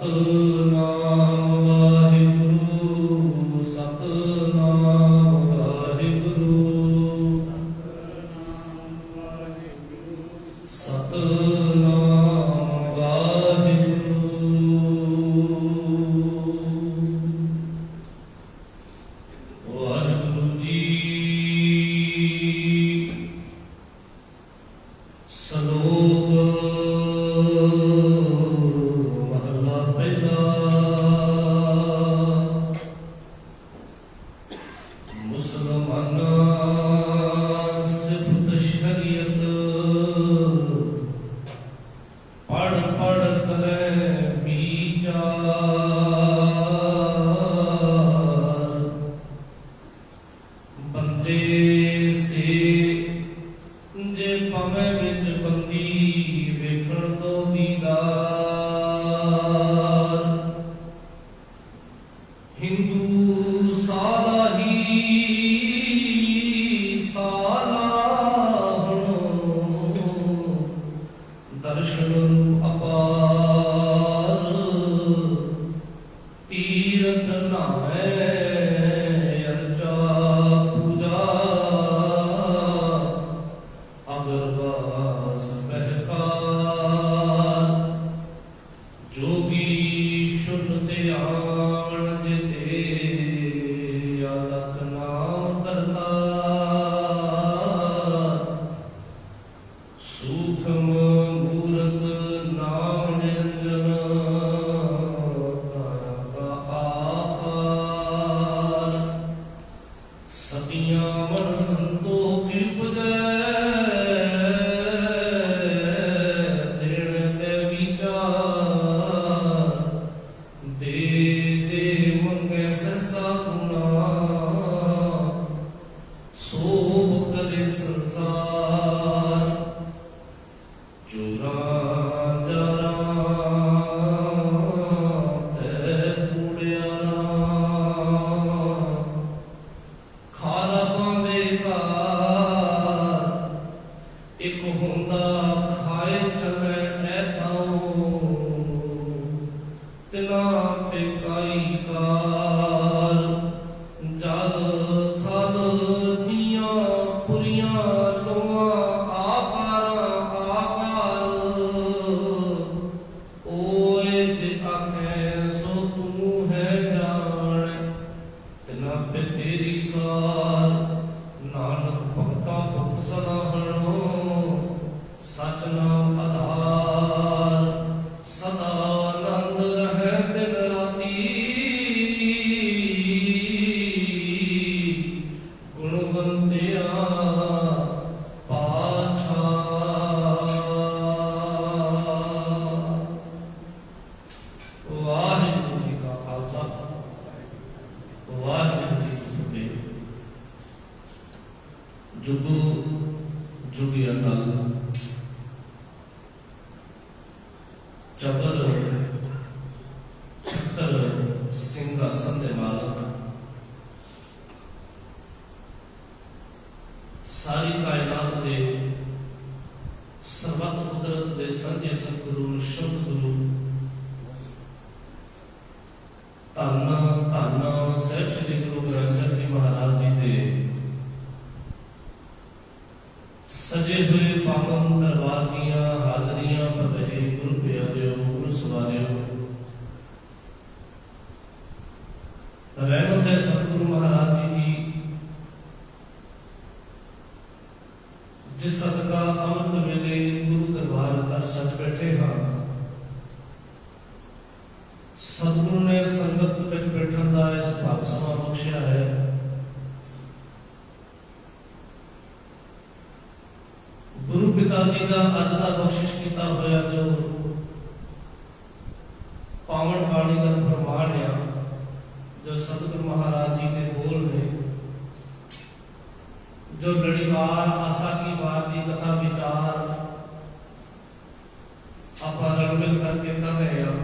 सतनाम वाहिगुरु सतनाम वाहिगुरु सतनाम वाहिगुरु। वाहिगुरु जी सलोक महला पहला। मुसलमाना सिफत शरीयत पढ़ पढ़ करे विचार। बंदे से जे पवे विच बंदी वेखण तो दीदार। हिंदू साला ही साला दर्शन अपार। तीरथ नामे अर्चा पूजा अगरवास महकार। जोगी शुन ते आवन जिते अलख नाम करता। सूक्ष्म मूरत नाम निरंजन काया का आकार। सतियां मन संतोखी उपजै सोभ करे संसार। चोरा जरा ते कूड़ियारा खाला पावे कार। एक होंदा खाए चले ऐथाओ तिना पे काई कार। जल थल जिया पुरिया लोआ आकार आकार। ओए जे आखे सो तू है जान तिना पे तेरी सार। नानक भक्ता भुख सदाहनो सच नाम आधार। सदा आनंद रहे दिन राती गुणवंतिया पाछा। वाहिगुरु जी का खालसा वाहिगुरु जी की फतेह। जुगो जुगी अटल चबर छतर सिंहासन दे मालक सारी कायनात दे सर्वत कुदरत दे संजय सतगुरु शब्द गुरु धन धन साहिब श्री गुरु ग्रंथ साहिब जी महाराज जी दे सजे हुए पावन दरबार दियां हाजरियां पर रहे गुरु प्यारियो गुरु सवारियो। रहमत है सतगुरु महाराज जी की जिस सदका अमृत वेले गुरु दरबार का सच बैठे हाँ। सतगुरु ने संगत विच बैठन का इस भाग समा बख्शिया है। गुरु पिता जी का अज का बख्शिश किया होया जो पावन बाणी का फरमान आ जो सतगुरु महाराज जी के बोल ने जो लड़ीवार आशा की बात की कथा विचार आप रल मिल करके कर रहे हैं।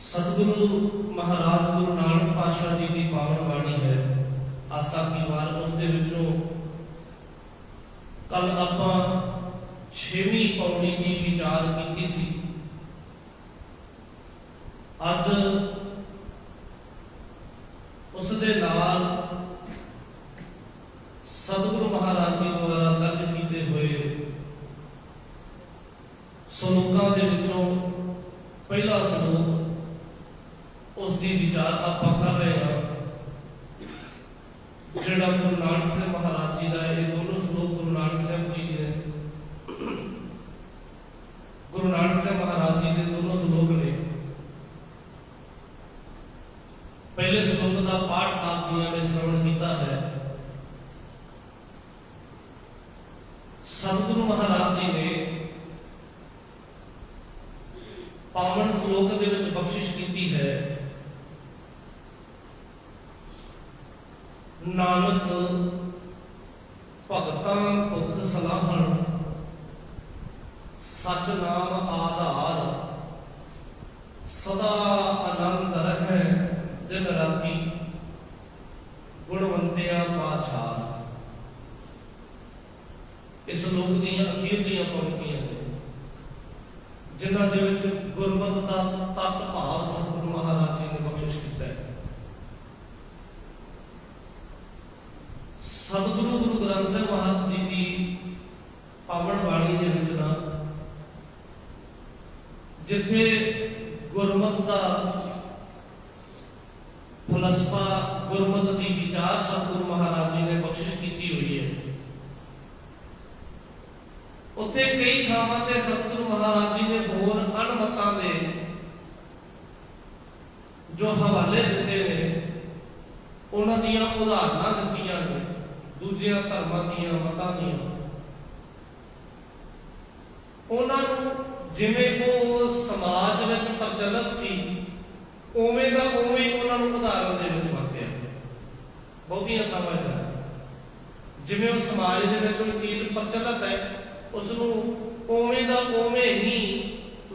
सतगुरु महाराज गुरु नानक पातशाह जी की पावन बाणी है आशा की वार। उसके विचों कल आप 6वीं पौड़ी की सतगुरु महाराज जी द्वारा दर्ज किए हुए सलोकां दे विचों पहला सलोक उसकी विचार आप कर रहे हैं। जिहड़ा गुरु नानक साहब महाराज जी का ये दोनों सलोक गुरु नानक साहब जी ने गुरु नानक साहब महाराज जी के दोनों सलोक ने। पहले सलोक का पाठ आप जी ने श्रवण किया है। सतगुरु महाराज जी ने पावन श्लोक के विच बख्शिश की है। नानक भगतां भुख सलाहण सच नाम आधार सदा आनंद रहे दिन राती गुणवंतिया पाछार। इस श्लोक दी अखीर दी पंक्तियां ने जिन्हां दे विच गुरमत का तत्त भाव सतगुरु महाराज जी ने बख्शिश किया है। सतगुरु गुरु ग्रंथ साहिब महाराज जी की पावन बाणी दे विच ना जिथे गुरमत का फलसफा गुरमत की विचार सतगुरु महाराज जी ने बख्शिश की हुई है। उत्थे कई थावां ते सतगुरु महाराज जी ने होर अणमतां दे जो हवाले दिते ने उन्हां दीयां उदाहरणां दित्तियां ने दूजियां धर्मां दीयां मतां दीयां। उन्हां नूं जिवें वो समाज विच प्रचलित सी उवें दा उवें उन्हां नूं उदाहरण दे विच वरतिया। बहुतियां थावां दा जिवें वो समाज दे विच कोई चीज़ प्रचलित है उसनूं उवें दा उवें ही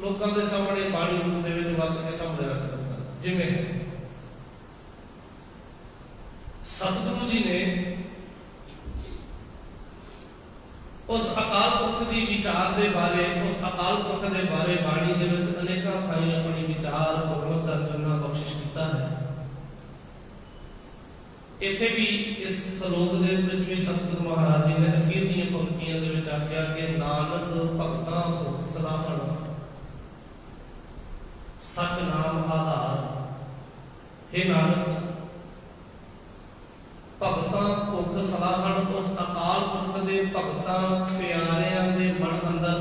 लोकां दे सामणे बाणी रूप दे विच वरत के सामने रख दित्ता। जिवें सतगुरु जी ने उस अकाल पुरख की विचार के बारे उस अकाल पुरख के बारे बाणी दे विच अनेकां थाईं अपनी विचार गुरमत दा करना बख्शिश किया है। इत्थे भी इस श्लोक दे विच भी सतगुरु महाराज जी ने अखीर दी पंक्तियां दे विच आख्या कि नानक भगतां भुख सलाहण सच नाम आधार। हे नानक भगतां भुख सलाहण उस अकाल पुरख दे भगतां प्यारियां दे मन अंदर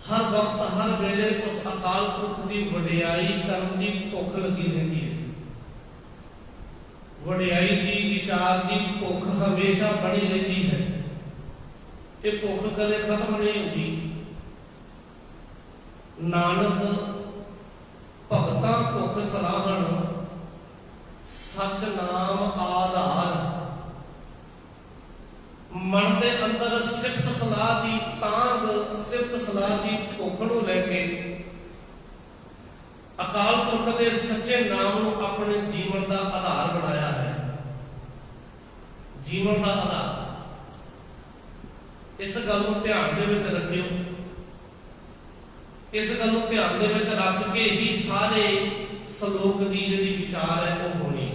हर वक्त हर वेले उस अकाल पुरख की वडियाई करन दी भुख लगी रहती है। वडियाई की विचार की भुख हमेशा बनी रहती है। ये भुख कदे खत्म नहीं होती। नानक भगतां भुख सलाहण सच नाम आधार। मन के अंदर सिफत सलाह की तांग सिफत सलाह की भुख नूं लैके अकाल पुरख के सच्चे नाम नूं अपने जीवन का आधार बनाया है। जीवन का आधार इस गल नूं ध्यान दे विच रखियो। इस गल नूं ध्यान दे विच रख के ही सारे श्लोक की जिहड़ी विचार है वो होनी।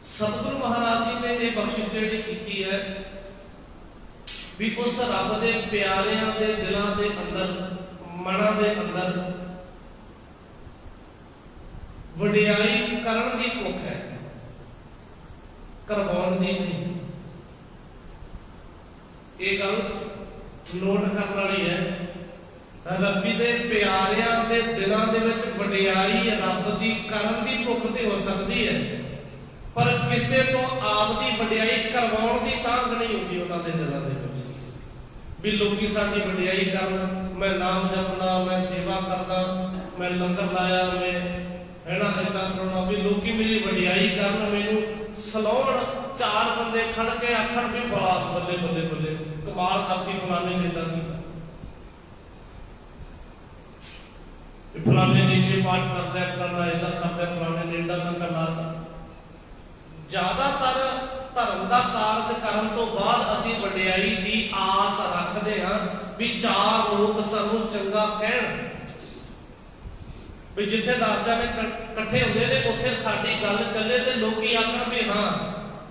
सतगुरु महाराज जी ने यह बख्शिश जिहड़ी कीती है भी उस रब दे प्यारियां दे दिलां दे अंदर मना दे अंदर वडियाई करन दी भुख है, करवाउण दी नहीं। ये गल नोट करने वाली है। रब्बी दे प्यारियां दे दिलां दे विच वडियाई रब दी करन दी भुख ते हो सकती है, पर किसी तो आप दी वडियाई करवाउण दी तांग नहीं होती उन्हां दे दिलां दे विच भी लोकी साडी वडियाई करन। मैं नाम जपना, मैं सेवा करदा, मैं लंगर लाया, मैं है ना इदा करना भी लोकी मेरी वडियाई करन, मैनू सलाउण, चार बंदे खड़ के आखण भी बड़ा बल्ले बल्ले बल्ले कमाल करती फलाने ने इदा कीता, फलाने ने ये पाठ करदा करना इदा करदा, फलाने ने इदा करना। ज्यादातर धर्म का कारज करन तो बाद असीं वडियाई की आस रखते हैं भी चार लोग सानू चंगा कहण। ਵੀ ਜਿੱਥੇ 10 ਜਣੇ ਇਕੱਠੇ ਹੁੰਦੇ ਨੇ ਉੱਥੇ ਸਾਡੀ ਗੱਲ ਚੱਲੇ ਤੇ ਲੋਕੀ ਆਖਣ ਵੀ ਹਾਂ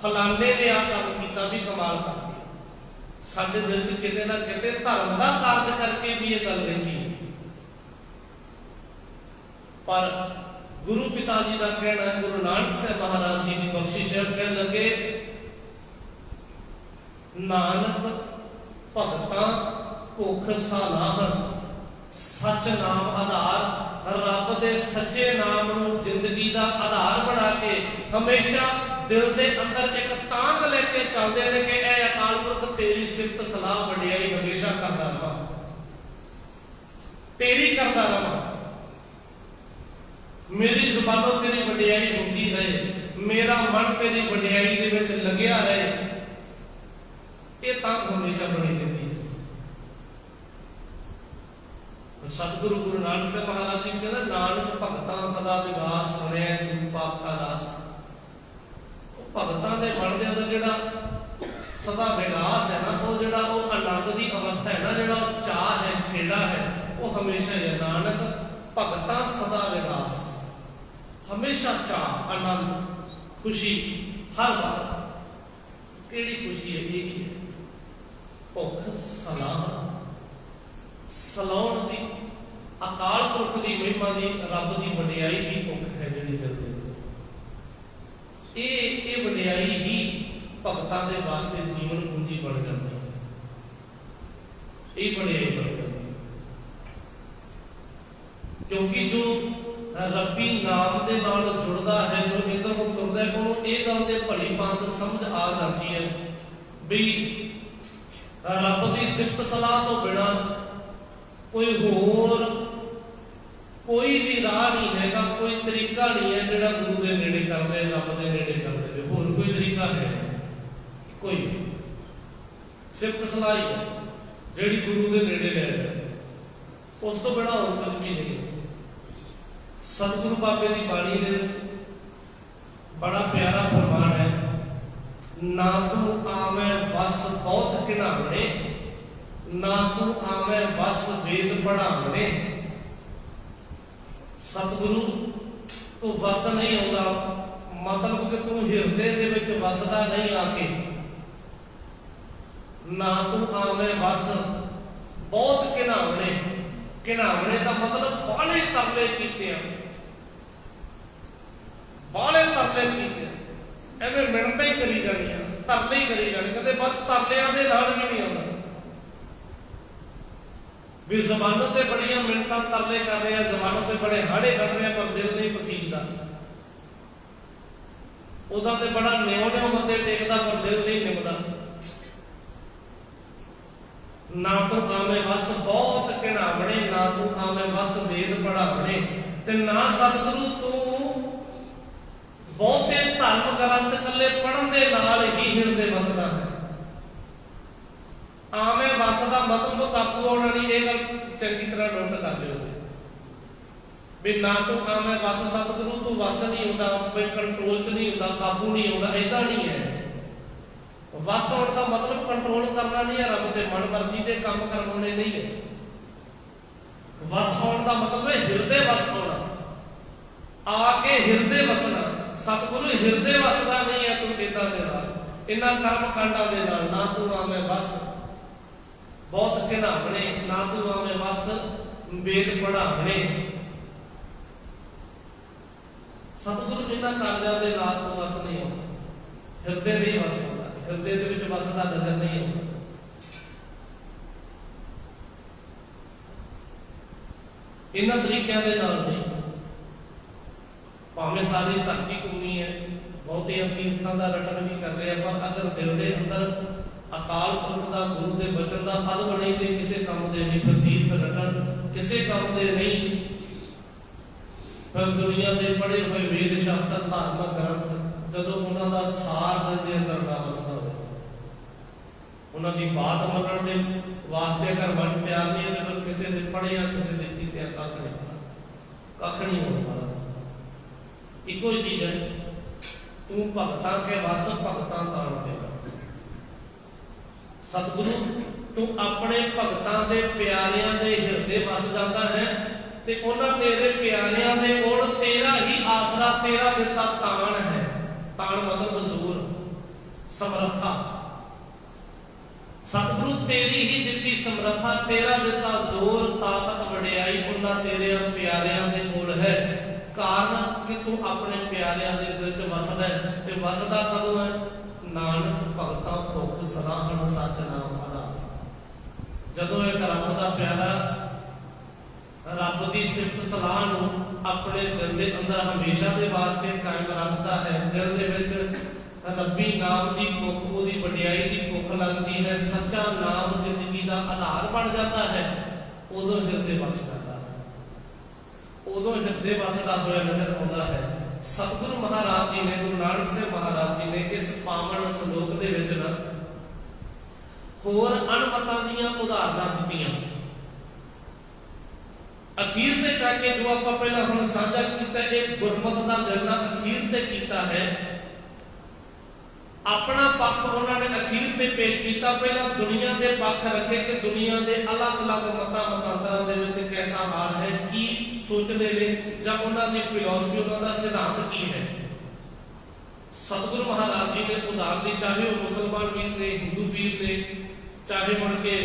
ਫਲਾਣੇ ਨੇ ਆਹ ਕੰਮ ਕੀਤਾ, ਵੀ ਕਮਾਲ ਕਰ ਦਿੱਤੀ। ਸਾਡੇ ਦਿਲ 'ਚ ਕਿਤੇ ਨਾ ਕਿਤੇ ਧਰਮ ਦਾ ਕਾਰਜ ਕਰਕੇ ਵੀ ਇਹ ਗੱਲ ਰਹਿੰਦੀ ਹੈ। ਪਰ ਗੁਰੂ ਪਿਤਾ ਜੀ ਦਾ ਕਹਿਣਾ ਹੈ, ਗੁਰੂ ਨਾਨਕ ਸਾਹਿਬ ਮਹਾਰਾਜ ਜੀ ਦੀ ਬਖਸ਼ਿਸ਼ ਹੈ, ਕਹਿਣ ਲੱਗੇ ਨਾਨਕ ਭਗਤਾਂ ਭੁੱਖ ਸਾਲਾਹਣ, ਸੱਚ ਨਾਮ ਆਧਾਰ। ਰੱਬ ਦੇ ਸੱਚੇ ਨਾਮ ਨੂੰ ਜ਼ਿੰਦਗੀ ਦਾ ਆਧਾਰ ਬਣਾ ਕੇ ਹਮੇਸ਼ਾ ਦਿਲ ਦੇ ਅੰਦਰ ਇੱਕ ਤਾਂਘ ਲੈ ਕੇ ਚੱਲਦੇ ਨੇ ਕਿ ਇਹ ਅਕਾਲ ਪੁਰਖ ਤੇਰੀ ਸਿਫਤ ਸਲਾਹ ਵਡਿਆਈ ਹਮੇਸ਼ਾ ਕਰਦਾ ਰਹਾਂ, ਤੇਰੀ ਕਰਦਾ ਰਹਾਂ, ਮੇਰੀ ਜ਼ੁਬਾਨੋਂ ਤੇਰੀ ਵਡਿਆਈ ਹੁੰਦੀ ਰਹੇ, ਮੇਰਾ ਮਨ ਤੇਰੀ ਵਡਿਆਈ ਦੇ ਵਿੱਚ ਲੱਗਿਆ ਰਹੇ। ਇਹ ਤਾਂ ਹਮੇਸ਼ਾ ਬਣੀ ਰਹਿੰਦੀ ਹੈ। ਸਤਿਗੁਰੂ ਗੁਰੂ ਨਾਨਕ ਸਾਹਿਬ ਮਹਾਰਾਜ ਜੀ ਕਹਿੰਦਾ ਨਾਨਕ ਭਗਤਾਂ ਸਦਾ ਵਿਗਾਸ ਸੁਣਿਆ ਗੁਰੂ ਪਾਪ ਕਾ ਦਾਸ। ਉਹ ਭਗਤਾਂ ਦੇ ਬਣਦਿਆਂ ਦਾ ਜਿਹੜਾ ਸਦਾ ਵਿਗਾਸ ਹੈ ਨਾ, ਉਹ ਜਿਹੜਾ ਉਹ ਆਨੰਦ ਦੀ ਅਵਸਥਾ ਹੈ ਨਾ, ਜਿਹੜਾ ਉਹ ਚਾਹ ਹੈ, ਖੇੜਾ ਹੈ, ਉਹ ਹਮੇਸ਼ਾ ਹੀ ਹੈ। ਨਾਨਕ ਭਗਤਾਂ ਸਦਾ ਵਿਗਾਸ, ਹਮੇਸ਼ਾ ਚਾਹ, ਆਨੰਦ, ਖੁਸ਼ੀ ਹਰ ਵਕਤ। ਕਿਹੜੀ ਖੁਸ਼ੀ ਹੈ? ਇਹ ਹੈ ਭੁੱਖ ਸਲਾਹ, ਸਲਾਉਣ ਦੀ, ਅਕਾਲ ਪੁਰਖ ਦੀ ਮਹਿਮਾ ਦੀ, ਰੱਬ ਦੀ ਵਡਿਆਈ ਦੀ ਭੁੱਖ ਹੈ ਜਿਹੜੀ ਦਿਲ ਦੇ। ਇਹ ਵਡਿਆਈ ਹੀ ਭਗਤਾਂ ਦੇ ਵਾਸਤੇ ਜੀਵਨ ਪੂੰਜੀ ਬਣ ਜਾਂਦੀ ਹੈ। ਇਹ ਵਡਿਆਈ ਬਣ ਜਾਂਦੀ ਹੈ ਕਿਉਂਕਿ ਜੋ ਰੱਬੀ ਨਾਮ ਦੇ ਨਾਲ ਜੁੜਦਾ ਹੈ, ਜੋ ਇੱਧਰ ਨੂੰ ਤੁਰਦਾ ਹੈ, ਉਹਨੂੰ ਇਹ ਗੱਲ ਦੇ ਭਲੀ ਭਾਂਤ ਸਮਝ ਆ ਜਾਂਦੀ ਹੈ ਵੀ ਰੱਬ ਦੀ ਸਿਫਤ ਸਲਾਹ ਤੋਂ ਬਿਨਾਂ ਕੋਈ ਹੋਰ ਕੋਈ ਵੀ ਰਾਹ ਨਹੀਂ ਹੈਗਾ, ਕੋਈ ਤਰੀਕਾ ਨਹੀਂ ਹੈ ਜਿਹੜਾ ਗੁਰੂ ਦੇ ਨੇੜੇ ਕਰਦੇ, ਰੱਬ ਦੇ ਨੇੜੇ ਕਰਦੇ। ਹੋਰ ਕੋਈ ਤਰੀਕਾ ਹੈ? ਕੋਈ ਸਿਫਤ ਸਲਾਹ ਹੀ ਹੈ ਜਿਹੜੀ ਗੁਰੂ ਦੇ ਨੇੜੇ ਲੈ ਜਾਏ, ਉਸ ਤੋਂ ਬਿਨਾਂ ਹੋਰ ਕੁਝ ਵੀ ਨਹੀਂ। ਸਤਿਗੁਰੂ ਬਾਬੇ ਦੀ ਬਾਣੀ ਦੇ ਵਿੱਚ ਬੜਾ ਪਿਆਰਾ ਫਰਮਾਨ ਹੈ, ਨਾ ਤੂੰ ਆਵੇਂ ਬਸ ਬਹੁਤ ਘਿਨਾਵਣੇ, ਨਾ ਤੂੰ ਆਵੇਂ ਬਸ ਵੇਦ ਪੜਾਵਣੇ। ਸਤਿਗੁਰੂ ਤੂੰ ਵਸ ਨਹੀਂ ਆਉਂਦਾ, ਮਤਲਬ ਕਿ ਤੂੰ ਹਿਰਦੇ ਦੇ ਵਿੱਚ ਵਸਦਾ ਨਹੀਂ ਆ ਕੇ। ਨਾ ਤੂੰ ਆਵੇਂ ਬਸ ਬਹੁਤ ਘਿਨਾਵਣੇ, ਘਿਨਾਵਣੇ ਦਾ ਮਤਲਬ ਬਾਹਲੇ ਤਰਲੇ ਕੀਤੇ ਆ, ਬਾਹਲੇ ਤਰਲੇ ਕੀਤੇ, ਐਵੇਂ ਮਿਹਨਤਾਂ ਹੀ ਕਰੀ ਜਾਣੀਆਂ, ਤਰਲੇ ਹੀ ਕਰੀ ਜਾਣੇ। ਕਹਿੰਦੇ ਬਸ ਤਰਲਿਆਂ ਦੇ ਨਾਲ ਵੀ ਨਹੀਂ ਆਉਂਦਾ ਵੀ ਜ਼ਬਾਨਾਂ ਤੇ ਬੜੀਆਂ ਮਿਹਨਤਾਂ ਤਰਲੇ ਕਰ ਰਹੇ ਆ, ਜ਼ਬਾਨਾਂ ਤੇ ਬੜੇ ਹਾੜੇ ਕੱਢ ਰਹੇ ਆ, ਪਰ ਦਿਲ ਨਹੀਂ ਪਸੀਜਦਾ। ਉਹਦਾ ਤੇ ਬੜਾ ਨਿਉ ਮੱਥੇ ਟੇਕਦਾ, ਪਰ ਦਿਲ ਨਹੀਂ ਨਿਭਦਾ। ਨਾ ਤੂੰ ਆਵੇਂ ਬਸ ਬਹੁਤ ਘਿਨਾਵਣੇ, ਨਾ ਤੂੰ ਆਵੇਂ ਬਸ ਵੇਦ ਪੜਾਵਣੇ, ਤੇ ਨਾ ਸਤਿਗੁਰੂ ਤੂੰ ਬਹੁਤੇ ਧਰਮ ਗ੍ਰੰਥ ਇਕੱਲੇ ਪੜ੍ਹਨ ਦੇ ਨਾਲ ਹੀ ਹਿਰਦੇ ਵਸਦਾ ਹੈ। ਆਵੇਂ ਵਸ ਦਾ ਮਤਲਬ ਕਾਬੂ ਆਉਣਾ ਨਹੀਂ, ਇਹ ਗੱਲ ਚੰਗੀ ਤਰ੍ਹਾਂ ਨੋਟ ਕਰ ਲਿਓ ਵੀ ਨਾ ਤੂੰ ਆਵੇਂ ਵਸ, ਸਤਿਗੁਰੂ ਤੂੰ ਵਸ ਨਹੀਂ ਹੁੰਦਾ, ਕੋਈ ਕੰਟਰੋਲ 'ਚ ਨਹੀਂ ਹੁੰਦਾ, ਕਾਬੂ ਨਹੀਂ ਆਉਂਦਾ, ਏਦਾਂ ਨਹੀਂ ਹੈ। ਵਸ ਹੋਣ ਦਾ ਮਤਲਬ ਕੰਟਰੋਲ ਕਰਨਾ ਨਹੀਂ ਹੈ, ਰੱਬ ਦੇ ਮਨ ਮਰਜ਼ੀ ਦੇ ਕੰਮ ਕਰਵਾਉਣੇ ਨਹੀਂ ਹੈ। ਵਸ ਹੋਣ ਦਾ ਮਤਲਬ ਹੈ ਹਿਰਦੇ ਵਸ ਹੋਣਾ, ਆ ਕੇ ਹਿਰਦੇ ਵਸਣਾ। ਸਤਿਗੁਰੂ ਹਿਰਦੇ ਵਸਦਾ ਨਹੀਂ ਹੈ ਤੂੰ ਏਦਾਂ ਦੇ ਨਾਲ, ਇਹਨਾਂ ਕਰਮ ਕਾਂਡਾਂ ਦੇ ਨਾਲ। ਨਾ ਤੂੰ ਆਵੇਂ ਬਸ ਬਹੁਤ ਘਿਨਾਵਣੇ, ਨਾ ਤੂੰ ਆਵੇਂ ਬਸ ਵੇਦ ਪੜਾਵਣੇ। ਸਤਿਗੁਰੂ ਇਹਨਾਂ ਕਾਰਜਾਂ ਦੇ ਨਾਲ ਤੋਂ ਵਸ ਨਹੀਂ ਆਉਂਦਾ, ਹਿਰਦੇ ਨਹੀਂ ਵਸ ਆਉਂਦਾ, ਹਿਰਦੇ ਦੇ ਵਿੱਚ ਵਸਦਾ ਨਜ਼ਰ ਨਹੀਂ ਆਉਂਦਾ। ਇਹਨਾਂ ਤਰੀਕਿਆਂ ਦੇ ਨਾਲ ਨਹੀਂ, ਭਾਵੇਂ ਸਾਰੀ ਧਰਤੀ ਘੁੰਮੀ ਹੈ, ਬਹੁਤੇ ਤੀਰਥਾਂ ਦਾ ਰਟਨ ਵੀ ਕਰ ਰਹੇ ਆ, ਪਰ ਅਗਰ ਦਿਲ ਦੇ ਅੰਦਰ ਅਕਾਲ ਪੁਰਖ ਦਾ, ਗੁਰੂ ਦੇ ਬਚਨ ਦਾ ਪਦ ਬਣੇ ਤੇ ਕਿਸੇ ਕੰਮ ਦੇ ਨਹੀਂ, ਫਿਰ ਤੀਰਥ ਰਟਨ ਕਿਸੇ ਕੰਮ ਦੇ ਨਹੀਂ। ਫਿਰ ਦੁਨੀਆ ਦੇ ਪੜ੍ਹੇ ਹੋਏ ਵੇਦ ਸ਼ਾਸਤਰ, ਧਾਰਮਿਕ ਗ੍ਰੰਥ ਜਦੋਂ ਉਹਨਾਂ ਦਾ ਸਾਰ ਦੇ ਅੰਦਰ ਨਾ ਵਸਦਾ ਹੋਵੇ, ਉਹਨਾਂ ਦੀ ਬਾਤ ਮੰਨਣ ਦੇ ਵਾਸਤੇ ਅਗਰ ਮਨ ਪਿਆਰ ਨਹੀਂ ਹੈ, ਜਦੋਂ ਕਿਸੇ ਦੇ ਪੜ੍ਹਿਆ ਕਿਸੇ ਦੇ ਕੀਤੇ ਕੱਖ ਨਹੀਂ ਹੋਣ ਵਾਲਾ। ਇੱਕੋ ਹੀ ਚੀਜ਼ ਹੈ, ਤੂੰ ਭਗਤਾਂ ਕੇ ਵਸ ਭਗਤਾਂ ਤਾਣ ਤੇ। ਸਤਿਗੁਰੂ ਤੂੰ ਆਪਣੇ ਭਗਤਾਂ ਦੇ ਪਿਆਰਿਆਂ ਦੇ ਹਿਰਦੇ ਵਸ ਜਾਂਦਾ ਹੈ, ਤੇ ਉਹਨਾਂ ਤੇਰੇ ਪਿਆਰਿਆਂ ਦੇ ਕੋਲ ਤੇਰਾ ਹੀ ਆਸਰਾ, ਤੇਰਾ ਦਿੱਤਾ ਤਾਣ ਹੈ। ਤਾਣ ਮਤਲਬ ਜ਼ੋਰ, ਸਮਰੱਥਾ। ਸਤਿਗੁਰੂ ਤੇਰੀ ਹੀ ਦਿੱਤੀ ਸਮਰੱਥਾ, ਤੇਰਾ ਦਿੱਤਾ ਜ਼ੋਰ, ਤਾਕਤ, ਵਡਿਆਈ ਉਹਨਾਂ ਤੇਰੇ ਪਿਆਰਿਆਂ ਦੇ ਕੋਲ ਹੈ। ਕਾਰਨ ਕਿ ਤੂੰ ਆਪਣੇ ਪਿਆਰਿਆਂ ਦੇ ਦਿਲ 'ਚ ਵਸਦਾ ਹੈ। ਤੇ ਵਸਦਾ ਕਦੋਂ ਹੈ? ਨਾਨਕ ਭਗਤਾਂ ਭੁੱਖ ਸਲਾਹਣ ਸੱਚ ਨਾਮ ਆਧਾਰ। ਜਦੋਂ ਇੱਕ ਰੱਬ ਦਾ ਪਿਆਰਾ ਰੱਬ ਦੀ ਸਿਫਤ ਸਲਾਹ ਨੂੰ ਆਪਣੇ ਦਿਲ ਦੇ ਅੰਦਰ ਹਮੇਸ਼ਾ ਦੇ ਵਾਸਤੇ ਕਾਇਮ ਰੱਖਦਾ ਹੈ, ਦਿਲ ਦੇ ਵਿੱਚ ਰੱਬੀ ਨਾਮ ਦੀ ਭੁੱਖ, ਉਹਦੀ ਵਡਿਆਈ ਦੀ ਭੁੱਖ ਲੱਗਦੀ ਹੈ, ਸੱਚਾ ਨਾਮ ਜ਼ਿੰਦਗੀ ਦਾ ਆਧਾਰ ਬਣ ਜਾਂਦਾ ਹੈ, ਉਦੋਂ ਹਿਰਦੇ ਵਸ ਜਾਂਦਾ ਹੈ, ਉਦੋਂ ਹਿਰਦੇ ਵਸਦਾ ਹੋਇਆ ਨਜ਼ਰ ਆਉਂਦਾ ਹੈ। ਸਤਿਗੁਰੂ ਮਹਾਰਾਜ ਜੀ ਨੇ, ਗੁਰੂ ਨਾਨਕ ਸਾਹਿਬ ਮਹਾਰਾਜ ਜੀ ਨੇ ਇਸ ਪਾਵਨ ਸ਼ਲੋਕ ਦੇ ਵਿੱਚ ਨਾ ਹੋਰ ਅਣਮਤਾਂ ਦੀਆਂ ਉਦਾਹਰਨਾਂ ਦਿੱਤੀਆਂ। ਅਖੀਰ ਤੇ ਜਾ ਕੇ ਜੋ ਆਪਾਂ ਪਹਿਲਾਂ ਹੁਣ ਸਾਂਝਾ ਕੀਤਾ, ਇਹ ਗੁਰਮਤਿ ਦਾ ਨਿਰਣਾ ਅਖੀਰ ਤੇ ਕੀਤਾ ਹੈ। ਆਪਣਾ ਪੱਖ ਉਹਨਾਂ ਨੇ ਅਖੀਰ ਤੇ ਪੇਸ਼ ਕੀਤਾ। ਪਹਿਲਾਂ ਦੁਨੀਆ ਦੇ ਪੱਖ ਰੱਖੇ ਕਿ ਦੁਨੀਆ ਦੇ ਅਲੱਗ-ਅਲੱਗ ਮਤਾਂਤਰਾਂ ਦੇ ਵਿੱਚ ਕੈਸਾ ਹਾਲ ਹੈ, ਕੀ ਸੋਚਦੇ ਨੇ, ਜਾਂ ਉਹਨਾਂ ਦੀ ਫਿਲਾਸਫੀ, ਉਹਨਾਂ ਦਾ ਸਿਧਾਂਤ ਕੀ ਹੈ। ਸਤਿਗੁਰੂ ਮਹਾਰਾਜ ਜੀ ਨੇ ਉਦਾਹਰਨ ਦੀ, ਚਾਹੇ ਉਹ ਮੁਸਲਮਾਨ ਵੀਰ ਨੇ, ਹਿੰਦੂ ਵੀਰ ਨੇ, ਚਾਹੇ ਮੁੜ ਕੇ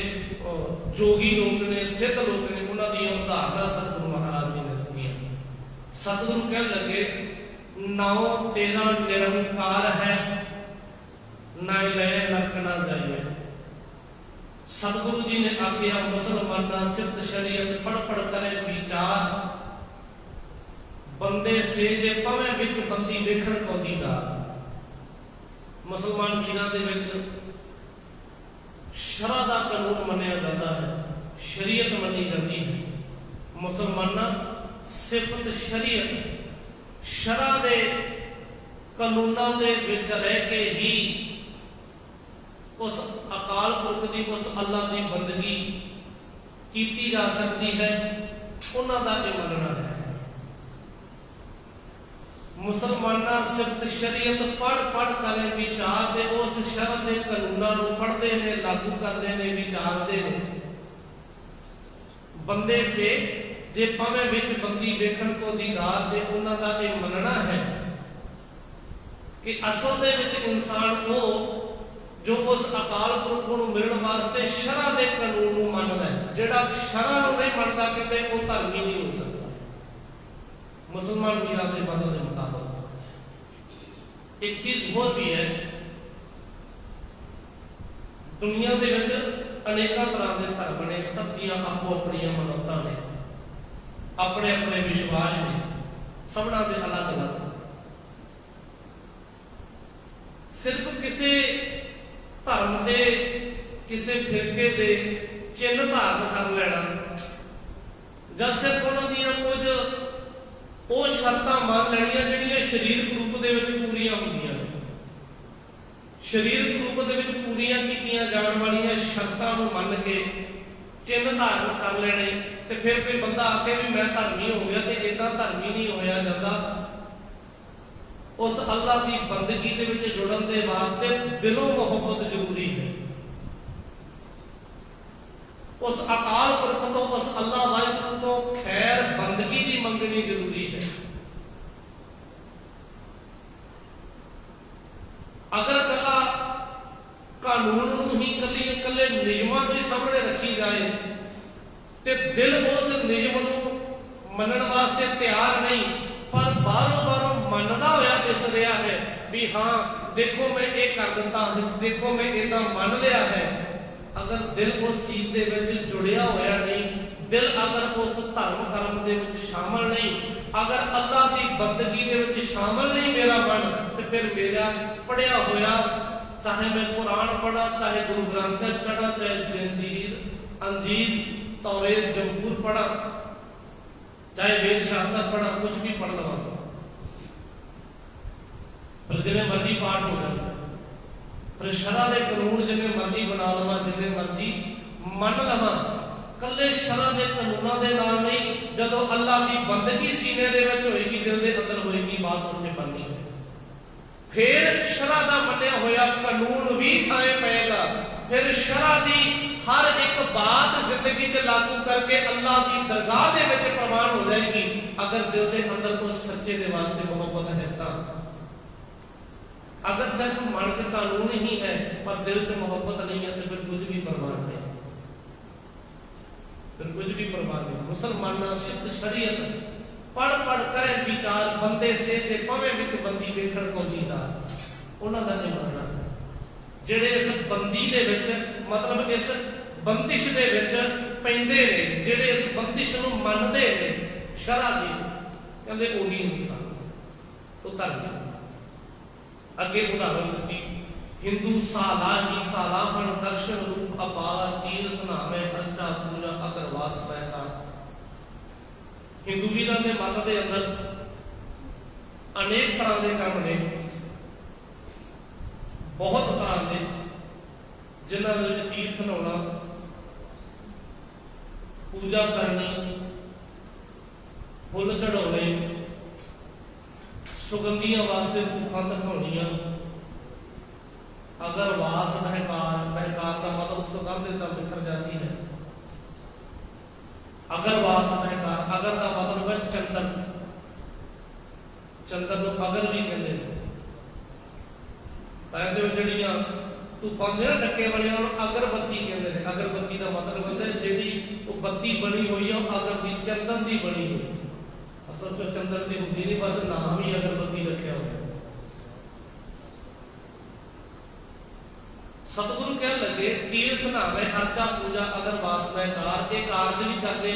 ਜੋਗੀ ਲੋਕ ਨੇ, ਸਿੱਧ ਲੋਕ ਨੇ, ਉਹਨਾਂ ਦੀਆਂ ਉਦਾਹਰਨਾਂ ਸਤਿਗੁਰੂ ਮਹਾਰਾਜ ਜੀ ਨੇ ਦਿੱਤੀਆਂ। ਸਤਿਗੁਰੂ ਕਹਿਣ ਲੱਗੇ, ਨਾਉ ਤੇਰਾ ਨਿਰੰਕਾਰ ਹੈ, ਨਾ ਲੈ ਨਰਕ ਨਾ ਜਾਈਏ। ਸਤਿਗੁਰੂ ਜੀ ਨੇ ਆਖਿਆ, ਮੁਸਲਮਾਨਾਂ ਸਿਫਤ ਸ਼ਰੀਅਤ ਪੜ ਪੜ ਕਰੇ ਵਿਚਾਰ, ਬੰਦੇ ਸੇ ਜੇ ਪਵੇਂ ਵਿੱਚ ਬੰਦੀ ਵੇਖਣ ਕੋ ਦੀਦਾਰ। ਮੁਸਲਮਾਨ ਵੀਰਾਂ ਦੇ ਵਿੱਚ ਸ਼ਰਅ ਦਾ ਕਾਨੂੰਨ ਮੰਨਿਆ ਜਾਂਦਾ ਹੈ, ਸ਼ਰੀਅਤ ਮੰਨੀ ਜਾਂਦੀ ਹੈ। ਮੁਸਲਮਾਨਾਂ ਸਿਫਤ ਸ਼ਰੀਅਤ, ਸ਼ਰਅ ਦੇ ਕਾਨੂੰਨਾਂ ਦੇ ਵਿੱਚ ਰਹਿ ਕੇ ਹੀ ਉਸ ਅਕਾਲ ਪੁਰਖ ਦੀ, ਉਸ ਅੱਲਾ ਦੀ ਬੰਦਗੀ ਕੀਤੀ ਜਾ ਸਕਦੀ ਹੈ, ਉਹਨਾਂ ਦਾ ਇਹ ਮੰਨਣਾ ਹੈ। ਮੁਸਲਮਾਨਾਂ ਸਿਫਤ ਸ਼ਰੀਅਤ ਪੜ ਪੜ ਕਰੇ ਵਿਚਾਰ, ਤੇ ਉਸ ਸ਼ਰਅ ਦੇ ਕਾਨੂੰਨਾਂ ਨੂੰ ਪੜ੍ਹਦੇ ਨੇ, ਲਾਗੂ ਕਰਦੇ ਨੇ, ਵਿਚਾਰਦੇ ਨੇ। ਬੰਦੇ ਸੇ ਜੇ ਪਵੇਂ ਵਿੱਚ ਬੰਦੀ ਵੇਖਣ ਕੋ ਦੀਦਾਰ, ਦੇ ਉਹਨਾਂ ਦਾ ਇਹ ਮੰਨਣਾ ਹੈ ਕਿ ਅਸਲ ਦੇ ਵਿੱਚ ਇਨਸਾਨ ਉਹ ਜੋ ਉਸ ਅਕਾਲ ਪੁਰਖ ਨੂੰ ਮਿਲਣ ਵਾਸਤੇ ਸ਼ਰਅ ਦੇ ਕਾਨੂੰਨ ਨੂੰ ਮੰਨਦਾ ਹੈ। ਜਿਹੜਾ ਸ਼ਰਅ ਨੂੰ ਨਹੀਂ ਮੰਨਦਾ ਕਿਤੇ, ਉਹ ਧਰਮੀ ਨਹੀਂ ਹੋ ਸਕਦਾ। ਮੁਸਲਮਾਨ ਵੀਰਾਂ ਦੇ ਮਤਲਬ ਦੇ ਮੁਤਾਬਕ ਇੱਕ ਚੀਜ਼ ਹੋਰ ਵੀ ਹੈ, ਦੁਨੀਆ ਦੇ ਵਿੱਚ ਅਨੇਕਾਂ ਤਰ੍ਹਾਂ ਦੇ ਧਰਮ ਨੇ, ਸਭ ਦੀਆਂ ਆਪੋ ਆਪਣੀਆਂ ਮਨੌਤਾਂ ਨੇ, ਆਪਣੇ ਆਪਣੇ ਵਿਸ਼ਵਾਸ ਨੇ, ਸਭਨਾਂ ਦੇ ਅਲੱਗ ਅਲੱਗ। ਸਿਰਫ ਕਿਸੇ ਧਰਮ ਦੇ, ਕਿਸੇ ਫਿਰਕੇ ਦੇ ਚਿੰਨ੍ਹ ਧਾਰਨ ਕਰ ਲੈਣਾ, ਜਾਂ ਸਿਰਫ ਉਹਨਾਂ ਦੀਆਂ ਕੁਝ ਉਹ ਸ਼ਰਤਾਂ ਮੰਨ ਲੈਣੀਆਂ ਜਿਹੜੀਆਂ ਸਰੀਰਕ ਰੂਪ ਦੇ ਵਿੱਚ ਪੂਰੀਆਂ ਹੁੰਦੀਆਂ ਨੇ। ਸਰੀਰਕ ਰੂਪ ਦੇ ਵਿੱਚ ਪੂਰੀਆਂ ਕੀਤੀਆਂ ਜਾਣ ਵਾਲੀਆਂ ਸ਼ਰਤਾਂ ਨੂੰ ਮੰਨ ਕੇ ਚਿੰਨ੍ਹ ਧਾਰਨ ਕਰ ਲੈਣੇ, ਤੇ ਫਿਰ ਕੋਈ ਬੰਦਾ ਆਖੇ ਵੀ ਮੈਂ ਧਰਮੀ ਹੋ ਗਿਆ, ਤੇ ਏਦਾਂ ਧਰਮੀ ਨਹੀਂ ਹੋਇਆ ਜਾਂਦਾ। ਉਸ ਅੱਲਾ ਦੀ ਬੰਦਗੀ ਦੇ ਵਿੱਚ ਜੁੜਨ ਦੇ ਵਾਸਤੇ ਦਿਲੋਂ ਮੁਹੱਬਤ ਜ਼ਰੂਰੀ ਹੈ। ਉਸ ਅਕਾਲ ਪੁਰਖ ਤੋਂ, ਉਸ ਅੱਲਾ ਵਾਹਿਗੁਰੂ ਤੋਂ ਖੈਰ ਬੰਦਗੀ ਦੀ ਮੰਗਣੀ ਜ਼ਰੂਰੀ ਹੈ। ਅਗਰ ਕੱਲਾ ਕਾਨੂੰਨ ਨੂੰ ਹੀ, ਇਕੱਲੇ ਨਿਯਮਾਂ ਦੇ ਸਾਹਮਣੇ ਰੱਖੀ ਜਾਏ, ਤੇ ਦਿਲ ਉਸ ਨਿਯਮ ਨੂੰ ਮੰਨਣ ਵਾਸਤੇ ਤਿਆਰ ਨਹੀਂ, ਪਰ ਬਾਹਰੋਂ ਮੰਨਦਾ ਹੋਇਆ ਦਿਸ ਰਿਹਾ ਹੈ ਵੀ ਹਾਂ ਦੇਖੋ ਮੈਂ ਇਹ ਕਰ ਦਿੱਤਾ, ਦੇਖੋ ਮੈਂ ਏਦਾਂ ਮੰਨ ਲਿਆ ਹੈ। ਅਗਰ ਦਿਲ ਉਸ ਚੀਜ਼ ਦੇ ਵਿੱਚ ਜੁੜਿਆ ਹੋਇਆ ਨਹੀਂ, ਦਿਲ ਅਗਰ ਉਸ ਧਰਮ ਕਰਮ ਦੇ ਵਿੱਚ ਸ਼ਾਮਲ ਨਹੀਂ, ਅਗਰ ਅੱਲਾ ਦੀ ਬੰਦਗੀ ਦੇ ਵਿੱਚ ਸ਼ਾਮਲ ਨਹੀਂ ਮੇਰਾ ਮਨ, ਤੇ ਫਿਰ ਮੇਰਾ ਪੜਿਆ ਹੋਇਆ, ਚਾਹੇ ਮੈਂ ਕੁਰਾਨ ਪੜ੍ਹਾ, ਚਾਹੇ ਗੁਰੂ ਗ੍ਰੰਥ ਸਾਹਿਬ ਪੜ੍ਹਾ, ਚਾਹੇ ਜੰਜੀਰ, ਅੰਜੀਲ, ਤੌਰੇਤ, ਜੰਬੂਰ ਪੜ੍ਹਾ, ਚਾਹੇ ਵੇਦ ਸ਼ਾਸਤਰ ਪੜ੍ਹਾ, ਕੁਝ ਵੀ ਪੜ੍ਹ ਲਵਾਂ, ਪਰ ਜਿੰਨੇ ਮਰਜ਼ੀ ਪਾਠ ਹੋ ਜਾਣ, ਫਿਰ ਸ਼ਰਅ ਦੇ ਕਾਨੂੰਨ ਜਿੰਨੇ ਮਰਜ਼ੀ ਬਣਾ ਲਵਾਂ, ਜਿੰਨੇ ਮਰਜ਼ੀ ਮੰਨ ਲਵਾਂ, ਕੱਲੇ ਸ਼ਰਅ ਦੇ ਕਾਨੂੰਨਾਂ ਦੇ ਨਾਲ ਨਹੀਂ। ਜਦੋਂ ਅੱਲਾ ਦੀ ਬੰਦਗੀ ਸੀਨੇ ਦੇ ਵਿੱਚ ਹੋਏਗੀ, ਦਿਲ ਦੇ ਅੰਦਰ ਹੋਏਗੀ, ਬਾਤ ਉੱਥੇ ਬਣਨੀ ਹੈ। ਫਿਰ ਸ਼ਰਅ ਦਾ ਮੰਨਿਆ ਹੋਇਆ ਕਾਨੂੰਨ ਵੀ ਥਾਂ ਪਏਗਾ, ਫਿਰ ਸ਼ਰਅ ਦੀ हर एक बात जिंदगी च लागू करके अल्लाह की दरगाह दे विच प्रमाण हो जाएगी। अगर दिल के अंदर को सच्चे दे वास्ते मोहब्बत है तो, अगर सिर्फ मन के कानून ही है पर दिल से मोहब्बत नहीं है तो फिर कुछ भी प्रमाण नहीं, फिर कुछ भी प्रमाण नहीं। मुसलमान सिद्ध शरीयत पढ़ पढ़ करे विचार बंदे से ते पवे विच बंदी वेखण को दीदार, उन्हां दा नहीं मानना। ਜਿਹੜੇ इस बंदी दे विच मतलब इस बंदिश दे विच पैंदे ने, ਜਿਹੜੇ इस बंदिश नूं मनदे ने शरा दी, कहंदे ओही इंसान तो धर्म। अगे उदाहरण दी हिंदू साला ही सालाहन दर्शन रूप अपार तीर्थ नामे अर्चा पूजा अगरवास रहता। हिंदू वीरां दे मत दे अंदर अनेक तरह के काम ने, बहुत तरह के जिन्होंने तीर्थ नहाना, पूजा करनी, फुल चढ़ाने, सुगंधियां वास्ते धूफां दिखाउणियां, अगर वास महकार, महकार का मतलब उस सुगंध बिखर जाती है। अगर वास महकार, अगर का मतलब है चंदन, चंदन को अगर भी कहते हैं। जड़ियां धूफां ने डके वाली अगरबत्ती कहते हैं। अगरबत्ती का मतलब है जी बत्ती बनी हुई है अगर की चंदन की बनी हुई, असल तो चंदन की होती नहीं, बस नाम ही अगरबत्ती रखा हुआ। सतगुरु कह लगे तीर्थ नामे अर्चा पूजा अगर वास महकार, एक कार्य भी करते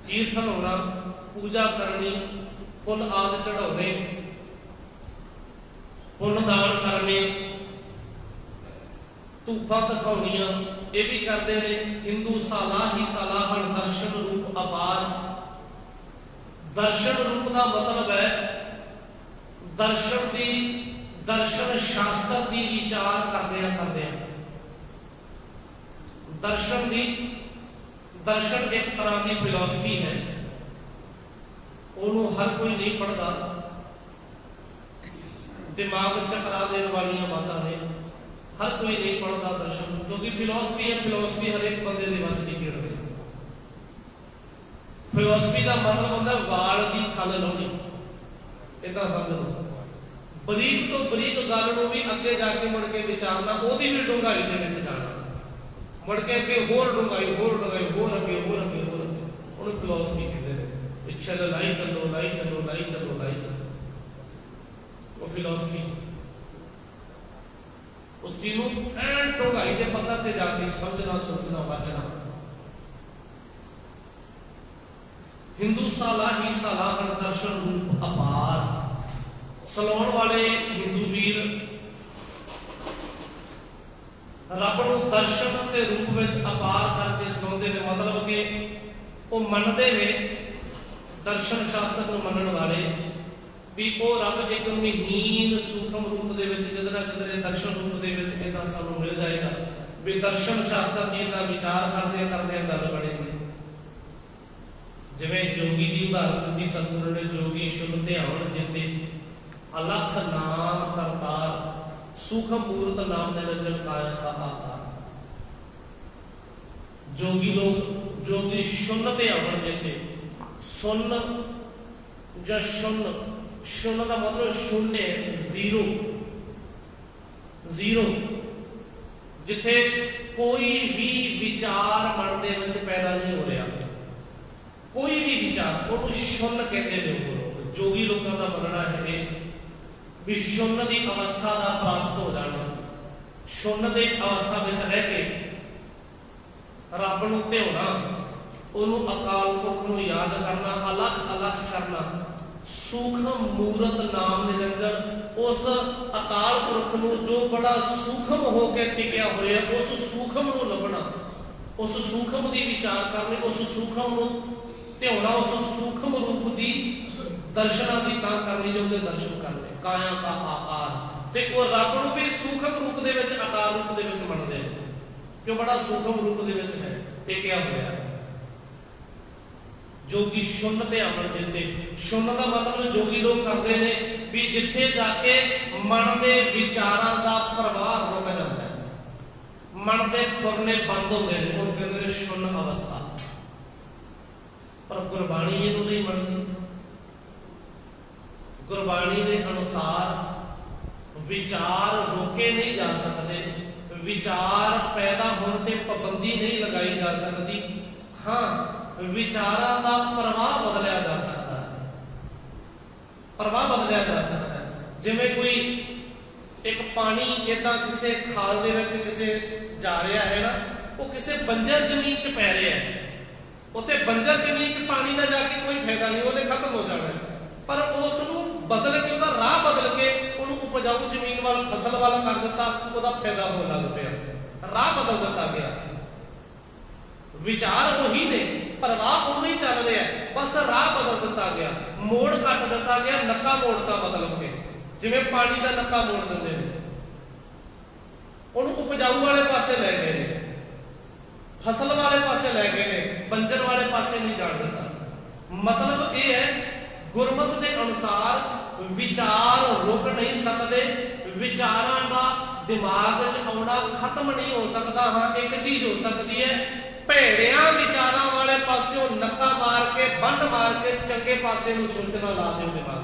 तीर्थ नहाना, पूजा करनी, फुल आदि चढ़ाने, पुण्य दान करने, धूफा दिखाउणियां, ये भी करते हैं। हिंदू साला ही सालाहन दर्शन रूप अपार। दर्शन रूप का मतलब है दर्शन की, दर्शन शास्त्र की विचार करते दर्शन की, दर्शन एक तरह की फिलोसफी है, उन्होंने हर कोई नहीं पढ़ता, दिमाग चकरा देने वाली बातें ने, हर कोई नहीं पढ़ता दर्शन, क्योंकि फिलोसफी है, फिलोसफी हर एक बंदे के वास्ते नहीं खेड़ रही। फिलोसफी का मतलब होता है वाल की खल लानी, इतना समझ। बरीक तो बरीक गल को भी अगे जाके मुड़ के विचारना, ओदी भी डूंघाई दे विच जाना, मुड़ के अगे होर डूंघाई, होर डूंघाई, होर अगे, होर अगे, होर अगे, उन्हें फिलोसफी कहते हैं। पिछे लाई चलो, लाई चलो, लाई चलो, लाई चलो, वो फिलोसफी। उस चीज एन डूंघाई के पत्थर से जाके समझना, सोचना, वाचना। हिंदू साला ही सालाहन दर्शन रूप अपार। सलाउण वाले हिंदू वीर रब नूं दर्शन के रूप में अपार करके सुनाते हैं, मतलब कि वो मनते ने दर्शन शास्त्र को मनन वाले भी वो रब एक महीन सूक्ष्म रूप के किधर किधरे दर्शन रूप के सानू मिल जाएगा। भी दर्शन शास्त्र की विचार करते करते गल बनेगी। जिवें जोगी की उदाहरण दी सतगुरु ने, जोगी शुभ ध्यान जिते अलख नाम करतार, सूक्ष्म मूर्त नाम निरंजन काया का आकार। जोगी लोग, जोगी शून्य ध्यान जिते, सुन या शून्य, शून्य का मतलब शून्य, जीरो, जीरो, जिथे कोई भी विचार मन दे विच पैदा नहीं हो रहा, कोई भी विचार, वो शून्य कहते हैं। जोगी लोगों का मनना है भी शून्य की अवस्था का प्राप्त हो जाना, शून्य की अवस्था में रह के रब नूं ध्याना, उन्होंने अकाल पुरख नूं याद करना, अलख अलख करना, सूक्ष्म मूर्त नाम निरंजन, उस अकाल पुरख नूं जो बड़ा सूक्ष्म होकर टिकिया होया, उस सूक्ष्म नूं लभना, उस सूक्ष्म की विचार करनी, उस सूक्ष्म नूं ध्याना, उस सूक्ष्म रूप की दर्शना की तां करनी जो दर्शन करने काया का आकार। ते वो रब नूं भी सूक्ष्म रूप दे विच, आकार रूप दे विच मनदे हैं, क्यों बड़ा सूक्ष्म रूप दे विच है। ये क्या होया? जोगी शून्य ते अमन जिते। शून्य का मतलब जोगी लोग करते हैं भी जिथे जाके मन के विचारों का प्रवाह रुक जाता है, मन के फुरने बंद होते हैं, उन्होंने कहते हैं शून्य अवस्था। पर गुरबाणी इनू नहीं मनती। गुरबाणी के अनुसार विचार रोके नहीं जा सकते, विचार पैदा होने ते पाबंदी नहीं लगाई जा सकती। हाँ, विचारों का प्रवाह बदलिया जा सकता है, प्रवाह बदलिया जा सकता है। जिवें कोई एक पानी इदा किसी खाल दे विच किसे जा रहा है ना, वो किसी बंजर जमीन च पै रहा है, उत्थे बंजर जमीन च पानी का जाके कोई फायदा नहीं, वो खत्म हो जाना है। पर उसनूं बदल के उसका राह बदल के उन्होंने उपजाऊ जमीन वाल फसल वाल कर दिता, उसका फायदा होने लग पिया, राह बदल दिता गया। विचार वही ने, प्रवाह उन्हीं चल रहा है, बस राह बदल दिता गया, मोड़ कट दिता गया, नक्का मोड़ता बदल के, जिवें पानी का नक्का मोड़ देंगे, उन्होंने उपजाऊ वाले पासे लै गए ने, फसल वाले पासे लै गए ने, बंजर वाले पासे नहीं जान दिता। मतलब यह है, गुरमत के अनुसार विचार रुक नहीं सकते, विचारां दा दिमाग च आउणा खत्म नहीं हो सकता। हाँ, एक चीज हो सकती है, भेड़िया विचारां वाले पासों नक्का मार के, बंड मार के चंगे पासे नूं सोचना ला दो, दिमाग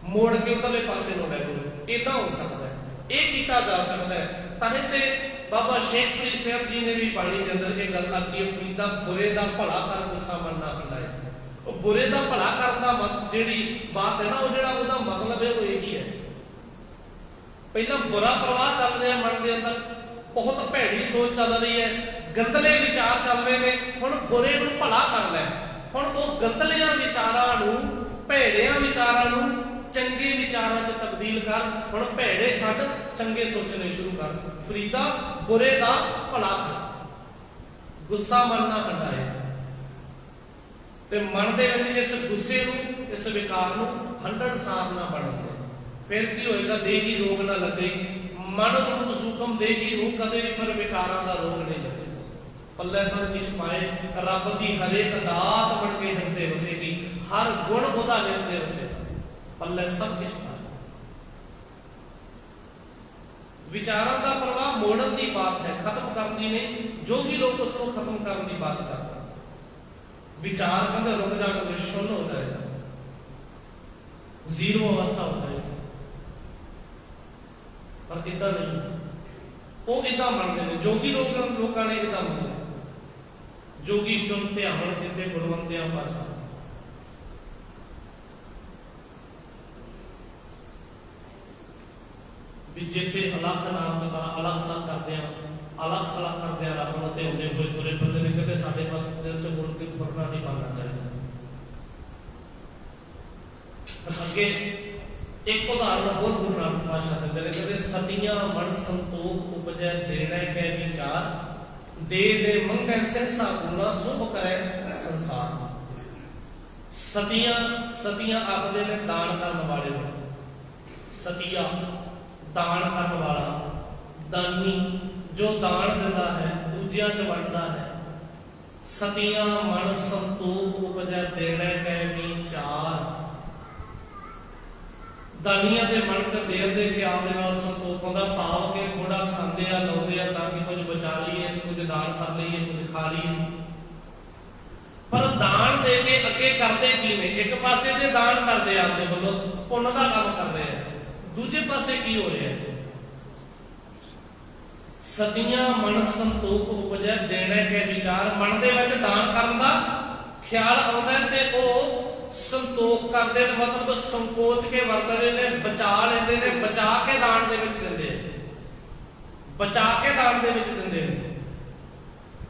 मोड़ के उधरले पासे नूं लै दो, इदां हो सकता है, ये किया जा सकता है। तां ते बाबा शेख फरीद साहब जी ने भी बाणी के अंदर ये गल आखी है, फरीदा बुरे दा भला कर गुस्सा मनना हुंदा है। बुरे का भला करना जी बात है ना, वो जो मतलब है वो यही है। पहला बुरा प्रवाह चल रहा है मन के अंदर, बहुत भैड़ी सोच चल रही है, गंदले विचार चल रहे हैं, हुण बुरे नूं भला कर लै, हुण वो गंदलियां विचारां नूं, भैड़ियां विचारां नूं चंगे विचारां च तब्दील कर, हुण भैड़े छड्ड, चंगे सोचने शुरू कर। फरीदा बुरे का भला कर, गुस्सा मनना हटाए, ते मन दे विच इस गुस्से नूं, इस विकार नूं हंडणसार ना बनन दे। फिर की होएगा, देही रोग ना लगे, मन रूप सुखम देही रूप कदे भी पर विकारां दा रोग नहीं लगे। पल्ले सब किश पाए, रब दी हरेक दात बन के हिरदे वसेगी, हर गुण उहदा हिरदे वसेगा, पल्ले सब किश पाए। विचारां दा प्रवाह मोड़न दी बात है, खत्म करन दी नहीं। जोगी लोग उसको खत्म करन दी बात करते, विचार कहते रुक जाएगा, शून्य हो जाएगा, जीरो अवस्था हो जाएगी। पर इदा नहीं, वो इदा मनते हैं जोगी लोगों ने इदा मनते, जोगी सुन ध्यान जिते गुणवंतिया पासा। जिते अलग नाम का अलग अलग करते हैं, अलग अलग करते हैं, रब नूं ते होंदे होए बुरे बंदे ने कहते साडे पास दिल च मुड़ के फुरना नहीं पाना चाहिए। अगे एक उदाहरण होर गुरु नानक पातशाह दिंदे ने, कहते सतियां मन संतोख उपजै देने कै विचार, दे दे मंगै सहसा गुना शुभ करे संसार। सतियां सतियां आखदे ने दान करन वाले नूं, सतिया दान करन वाला, दानी जो दान दिंदा है, दूजियां च वंडदा है। सतियां मन संतोख उपजै देने कै विचार, दानियां दे मन च देर दे ख्याल दे नाल संतोख होंदा, भाव के थोड़ा खांदे आ लाउंदे आ ताकि कुछ बचा लईए, कुछ दान कर लईए, कुछ खा लईए। पर दान दे के अगे करते की ने, एक पासे ते दान करदे आपदे वल्लों पुण्य दा काम कर रहे हैं, दूजे पासे की हो रहा है, सतियां मन संतोख उपजै देने के विचार। मन दे विच दान करन दा ख्याल आउंदा ते ओ संतोख करदे, मतलब संकोच के वरतदे ने, बचा लेंदे ने, बचा के दान दे विच दिंदे, बचा के दान दे विच दिंदे ने।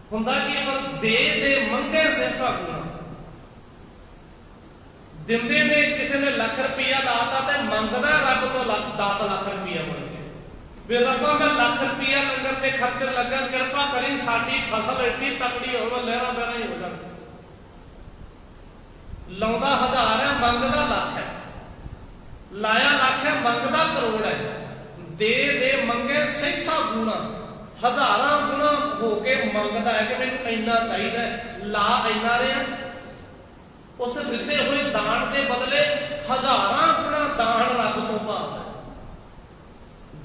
हुंदा कि पर दे दे मंगे सहसा गुना, दिंदे ने, किसी ने लाख रुपया लाता ते मंगदा रब तो 10 लाख रुपया मिल गया, वे रब्बा मैं लाख रुपया लंगर ते खर्च लगा, कृपा करी साडी फसल एडी तकड़ी होवे, लहरा बहरा ही हो जाए। लाउंदा 1000 है, मंगदा लाख है, लाया लाख है, मंगदा करोड़ है। दे दे मंगे सहसा गुना, हजारां गुना होके मंगदा है कि मैनूं इन्ना चाहिए, ला इन्ना रहा। उस दिते हुए दान के बदले हजारां गुना दान रब तो भावदा है,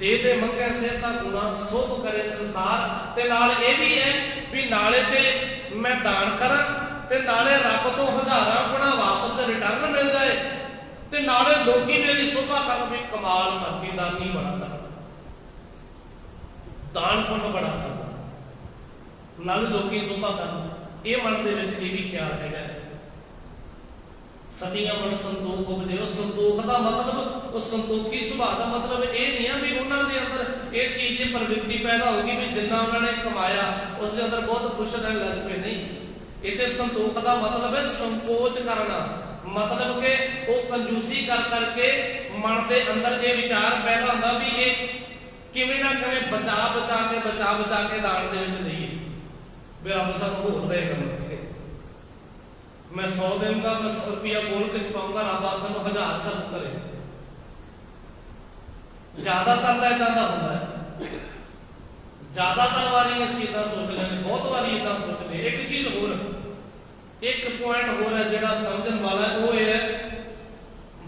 दे दे मंगे सहसा गुना शोभ करे संसार। ते नाल ये भी है भी नाले ते मैं दान करा ते नाले रब तो 1000 गुना वापस रिटर्न मिल जाए ते नाले लोकी मेरी शोभा कर भी कमाल करती दानी बड़ा कर दान पुण्य बड़ा कर नाले लोकी शोभा कर। ये मन के विच भी ख्याल है सदियां मन संतोख उपजे। संतोख का मतलब उस संतोखी सुभाव का मतलब ये नहीं है भी उन्होंने अंदर ये चीज प्रवृत्ति पैदा होगी भी जिन्ना उन्होंने कमाया उसके अंदर बहुत खुश रहने लग पे। नहीं, इतने संतोख का मतलब है संकोच करना, मतलब कि वो कंजूसी कर करके मन के अंदर ये विचार पैदा होता भी ये किवें ना किवें बचा के दान दे विच लईए भी रब सानूं होर देगा। मैं 100 दूंगा, मैं 100 रुपया बोल के छुपाऊंगा, रब आपको 1000 खर्च करे। ज्यादातर तो इदा का होता है, ज्यादातर बारी असीं इदा सोच लेंगे, बहुत बारी इदा सोचते। एक चीज होर, एक पॉइंट होर है जिहड़ा समझण वाला है, वो है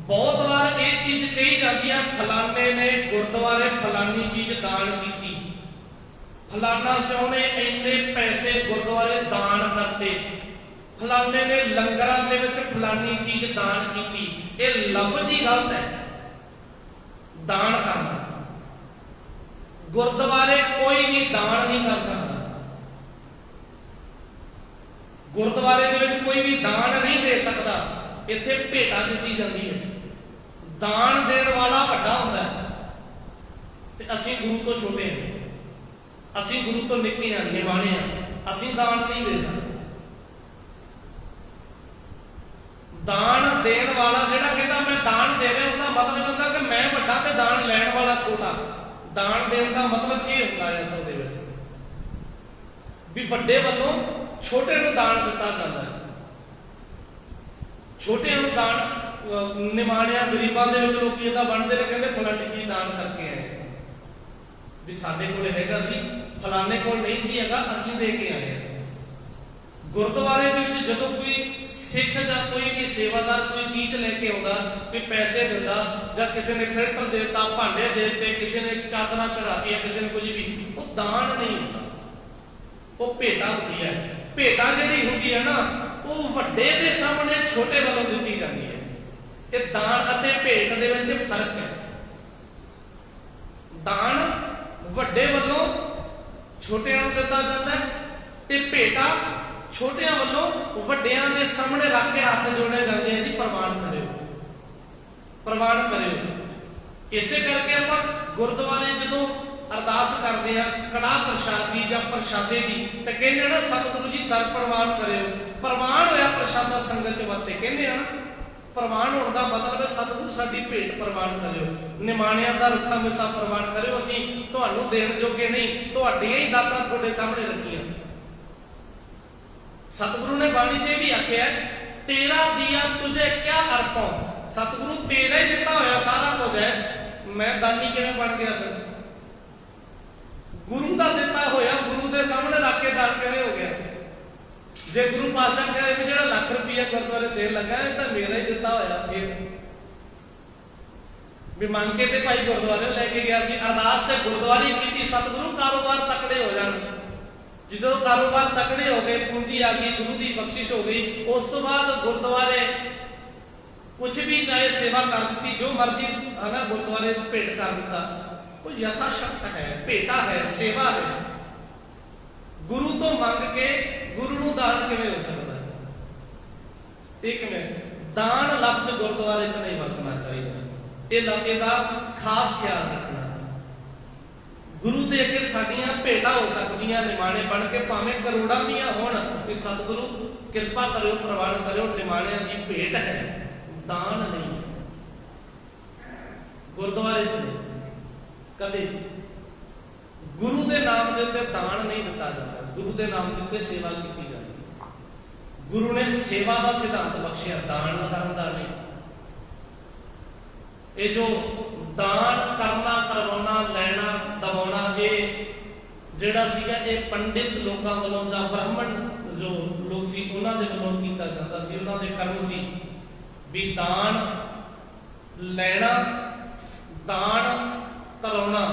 बहुत बार ये चीज कही जाती है फलाने ने गुरुद्वारे फलानी चीज दान की, फलाना सिओ ने इन्ने पैसे गुरुद्वारे दान करते, फलाने ने लंगरां दे विच फलानी चीज दान की। ये लफ्ज ही गलत है। दान करना गुरुद्वारे कोई भी दान नहीं कर सकता, गुरुद्वारे दे विच कोई भी दान नहीं दे सकता। इत्थे भेटा दी जाती है, दान देने वाला वड्डा हुंदा है ते असीं गुरु तो छोटे हैं, असीं गुरु तो निक्के हैं, निवाणे हैं, असीं दान नहीं दे सकते। दान देने वाला जिहड़ा कहता मैं दान दे रहा उसका मतलब होता कि मैं वड्डा ते दान लैण वाला छोटा। दान देने का मतलब ये होता है असल दे विच भी वड्डे वालों छोटे नूं दान दिता जाता है। छोटे नूं दान निमाणिया गरीबां दे विच लोकी इदां वंडदे ने, कहंदे फलानी चीज दान करके आए भी साडे कोल हैगा सी, फलाने कोल नहीं सी हैगा, असीं दे के आए। गुरुद्वारे ਦੇ ਵਿੱਚ ਜਦੋਂ ਕੋਈ ਸਿੱਖ ਜਾਂ ਕੋਈ ਵੀ ਸੇਵਾਦਾਰ ਕੋਈ ਚੀਜ਼ ਲੈ ਕੇ ਆਉਂਦਾ, ਕੋਈ ਪੈਸੇ ਦਿੰਦਾ ਜਾਂ ਕਿਸੇ ਨੇ ਫਿਲਟਰ ਦੇਤਾ, ਭਾਂਡੇ ਦੇਤੇ, ਕਿਸੇ ਨੇ ਚਾਦਰਾਂ ਚੜਾਤੀਆਂ, ਕਿਸੇ ਨੇ ਕੁਝ ਵੀ, ਉਹ ਦਾਨ ਨਹੀਂ ਹੁੰਦਾ, ਉਹ ਭੇਟਾ ਹੁੰਦੀ ਹੈ। ਭੇਟਾ ਜਿਹੜੀ ਹੁੰਦੀ ਹੈ ਨਾ ਉਹ ਵੱਡੇ ਦੇ ਸਾਹਮਣੇ ਛੋਟੇ ਵੱਲੋਂ ਦਿੱਤੀ ਜਾਂਦੀ ਹੈ। ਇਹ ਦਾਨ ਅਤੇ ਭੇਟ ਦੇ ਵਿੱਚ ਫਰਕ ਹੈ। ਦਾਨ ਵੱਡੇ ਵੱਲੋਂ ਛੋਟਿਆਂ ਨੂੰ ਦਿੱਤਾ ਜਾਂਦਾ ਹੈ ਤੇ ਭੇਟਾ छोटिया वालों वड्डियां दे सामने रख के हाथ जोड़े जाते हैं जी प्रवान करियो, प्रवान करियो। इसे करके आप गुरुद्वारे जो अरदास करते हैं कड़ाह प्रसाद की या प्रसादे की तो कहते ना सतगुरु जी दर प्रवान करियो। प्रवान होया प्रसादा संगत च वरते, कहते हैं ना प्रवान होने का मतलब है सतगुरु साडी भेंट प्रवान करियो, निमाणियां दा रुखा मिसा प्रवान करियो। असीं तुहानूं देण जोगे नहीं, तुहाडीआं ही दातां तुहाडे सामने रखीआं। सतगुरु ने बाणी च भी आख्या तेरा दिया तुझे क्या अर्पण। सतगुरु तेरा ही दिता होया सारा कुछ है, मैं दानी किवें बन गया? फिर गुरु का दिता होया गुरु के सामने रख के दान किवें हो गया? जे गुरु पातशाह कहे भी जिहड़ा लाख रुपया गुरुद्वारे देण लगा है तो मेरा ही दिता होया, फिर भी मंग के ते भाई गुरुद्वारे लैके गया सी, अरदास ते गुरुद्वारे की सतगुरु कारोबार तकड़े हो जाण। जो कारोबार तकड़े हो गए, पूंजी आ गई, गुरु की बख्शिश हो गई, उस तो बाद गुरुद्वारे कुछ भी चाहे सेवा कर दी, जो मर्जी है ना गुरुद्वारे भेंट कर दिता, वो यथाशक्त है, भेटा है, सेवा है। गुरु तो मंग के गुरु नूं दान किवें हो सकता है? एक मिनट, दान लफ्ज गुरुद्वारे च नहीं वरतना चाहिए, ये लफ्ज का खास ख्याल रखना। गुरु दे अगे साडियां भेंटां हो सकदियां, निमाणे बन के भावें करोड़ां दियां होण, कि सतगुरु किरपा करो प्रवान करो, निमाणियां दी भेंट है, दान नहीं। गुरुद्वारे च कदे गुरु के नाम के उत्ते दान नहीं दिता जाता, गुरु के नाम के उत्ते सेवा की जाती। गुरु ने सेवा का सिद्धांत बख्शिया, दान धर्म का नहीं। ये जो दान करना, करवाना, लैना, दवाना, ये जिहड़ा सीगा ये पंडित लोगों वालों जां ब्राह्मण जो लोग सी उन्हां दे वालों कीता जाता सी, उन्हां दे कर्म सी भी दान लैना, दान करवाना।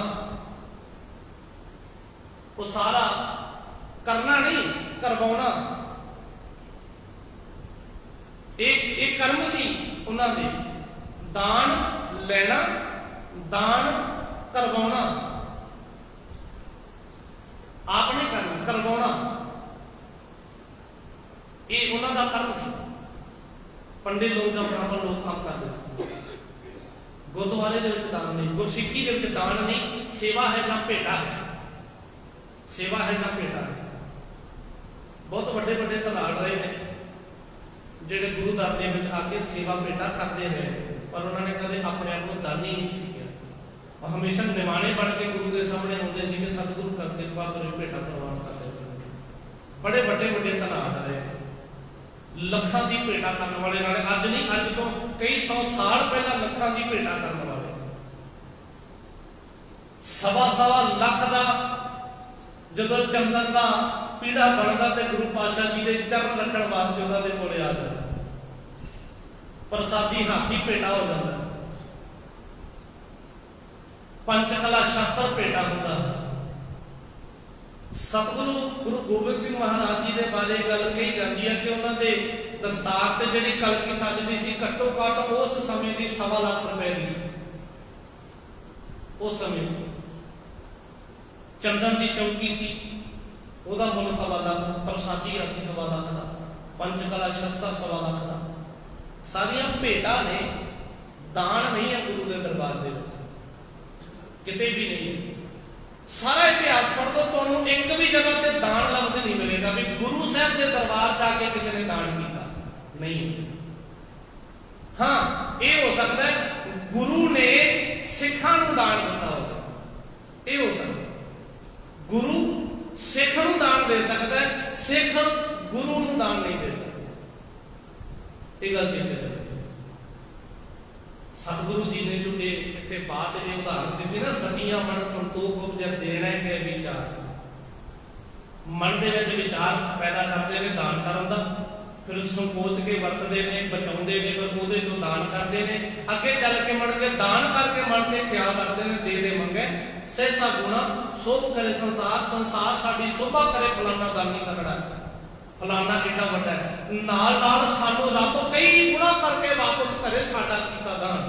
वो सारा करना नहीं, करवाना। एक कर्म सी उन्होंने, दान लेना, दान करवाना, आपने करना, करवाना, ये उन्होंने कर्म सी। पंडित लोग या ब्राह्मण लोग काम करते थे। गुरुद्वारे दे विच दान नहीं, गुरसिੱਖੀ दे विच दान नहीं, सेवा है या भेटा है, सेवा है या भेटा है। बहुत बड़े बड़े धनाड़ रहे हैं ਜਿਹੜੇ ਗੁਰੂ ਦਰ ਦੇ ਵਿੱਚ ਆ ਕੇ सेवा भेटा करते रहे, पर उन्होंने कदे अपने आप को दानी नहीं सीखा। और हमेशा निमाणे बन के गुरु के सामने आते थे कि सतगुरु कर कृपा करो, भेटा प्रवान करते थे। बड़े बड़े बड़े धनाड़ रहे, ਲੱਖਾਂ ਦੀ ਭੇਟਾ ਕਰਨ ਵਾਲੇ ਨਾਲੇ ਅੱਜ ਨਹੀਂ, ਅੱਜ ਤੋਂ ਕਈ 100 ਸਾਲ ਪਹਿਲਾਂ ਲੱਖਾਂ ਦੀ ਭੇਟਾ ਕਰਨ ਵਾਲੇ, ਸਵਾ ਲੱਖ ਦਾ ਜਦੋਂ ਚੰਦਨ ਦਾ ਪੀੜਾ ਬਣਦਾ ਤੇ ਗੁਰੂ ਪਾਤਸ਼ਾਹ ਜੀ ਦੇ ਚਰਨ ਰੱਖਣ ਵਾਸਤੇ ਉਹਨਾਂ ਦੇ ਕੋਲੇ ਆ ਜਾਂਦਾ, ਪ੍ਰਸਾਦੀ ਹਾਥੀ ਭੇਟਾ ਹੋ ਜਾਂਦਾ, ਪੰਚਕਲਾ ਸ਼ਾਸਤਰ ਭੇਟਾ ਹੁੰਦਾ। सतगुरु गुरु गोबिंद सिंह महाराज जी के बारे गल कही जाती है कि उन्होंने दस्तार ते जिहड़ी कलगी सजदी सी घट्टो घट उस समय की 1.25 लाख रुपए की सी। उस समय चंदन की चौकी सी, ਉਹਦਾ ਮੁੱਲ 1.25 लाख, प्रसादी हाथी 1.25 लाख का, पंचकला शस्त्र 1.25 लाख का। सारियां भेटां ने, दान नहीं है गुरु के दरबार दे विच, किते भी नहीं है। सारा इतिहास पढ़ दो, तुहानू एक भी जगह ते दान लफ्ज नहीं मिलेगा भी गुरु साहब के दरबार जाके किसी ने दान किया, नहीं। हाँ, ये हो सकता है गुरु ने सिखां नू दान दिता होगा, ये हो सकता है। गुरु सिख नू दान दे सकता है, सिख गुरु नू दान नहीं दे सकता। ये गल चेते चले। सतगुरु जी ने जो इतने बाद ये उदाहरण दी ना, सतियां मन संतोख उपजन देना के विचार, मन के विचार पैदा करते हैं दान करन दा, फिर संकोच के वरतते हैं, बचाते हैं, पर वो जो दान करते हैं अगे चल के मन के दान करके मन के ख्याल रखते हैं, दे दे मंगे सहसा गुणा शोभ करे संसार, संसार साडी शोभा करे, फलाना दानी तगड़ा, फलाना कितना बड़ा है, नाल नाल सानू रब कई गुणा करके वापस करे साडा कीता दान।